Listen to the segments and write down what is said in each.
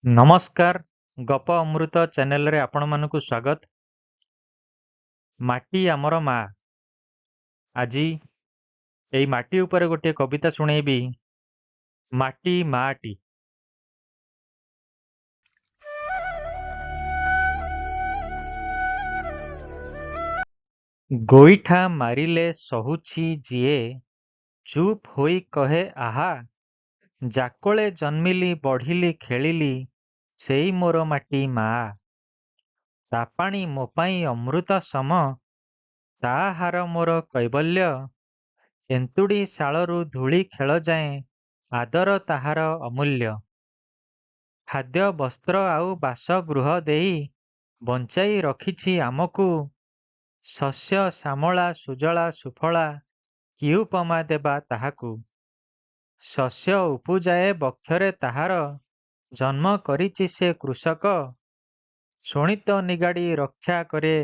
ନମସ୍କାର ଗପ ଅମୃତ ଚ୍ୟାନେଲରେ ଆପଣମାନଙ୍କୁ ସ୍ୱାଗତ। ମାଟି ଆମର ମା। ଆଜି ଏଇ ମାଟି ଉପରେ ଗୋଟିଏ କବିତା ଶୁଣେଇବି। ମାଟି ମାଟି। ଗୋଇଠା ମାରିଲେ ସହୁଛି ଯିଏ, ଚୁପ ହୋଇ କହେ ଆହା। ଯାକଳେ ଜନ୍ମିଲି ବଢ଼ିଲି ଖେଳିଲି, ସେଇ ମୋର ମାଟି ମା। ତା ପାଣି ମୋ ପାଇଁ ଅମୃତ ସମ, ତା ହାର ମୋର କୈବଲ୍ୟ। ଏନ୍ତୁଡ଼ି ଶାଳରୁ ଧୂଳି ଖେଳ ଯାଏଁ, ଆଦର ତାହାର ଅମୂଲ୍ୟ। ଖାଦ୍ୟ ବସ୍ତ୍ର ଆଉ ବାସଗୃହ ଦେଇ ବଞ୍ଚାଇ ରଖିଛି ଆମକୁ। ଶସ୍ୟ ଶ୍ୟାମଳା ସୁଜଳା ସୁଫଳା, କି ଉପମା ଦେବା ତାହାକୁ। ଶସ୍ୟ ଉପୁଜାଏ ବକ୍ଷରେ ତାହାର, ଜନ୍ମ କରିଛି ସେ କୃଷକ। ଶୋଣିତ ନିଗାଡ଼ି ରକ୍ଷା କରେ,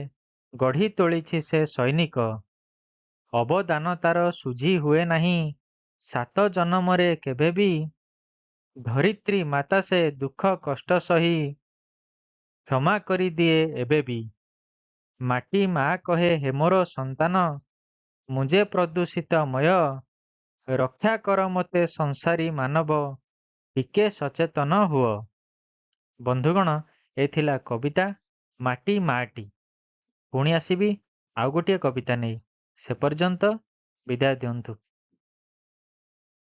ଗଢ଼ି ତୋଳିଛି ସେ ସୈନିକ। ଅବଦାନ ତାର ଶୁଝି ହୁଏ ନାହିଁ, ସାତ ଜନମରେ କେବେବି। ଧରିତ୍ରୀ ମାତା ସେ ଦୁଃଖ କଷ୍ଟ ସହି, କ୍ଷମା କରିଦିଏ ଏବେବି। ମାଟି ମା କହେ ହେ ମୋର ସନ୍ତାନ, ମୁଁ ଯେ ପ୍ରଦୂଷିତମୟ। ରକ୍ଷା କର ମୋତେ ସଂସାରୀ ମାନବ, ଟିକେ ସଚେତନ ହୁଅ। ବନ୍ଧୁଗଣ, ଏ ଥିଲା କବିତା ମାଟି ମାଟି। ପୁଣି ଆସିବି ଆଉ ଗୋଟିଏ କବିତା ନେଇ। ସେ ପର୍ଯ୍ୟନ୍ତ ବିଦାୟ ଦିଅନ୍ତୁ।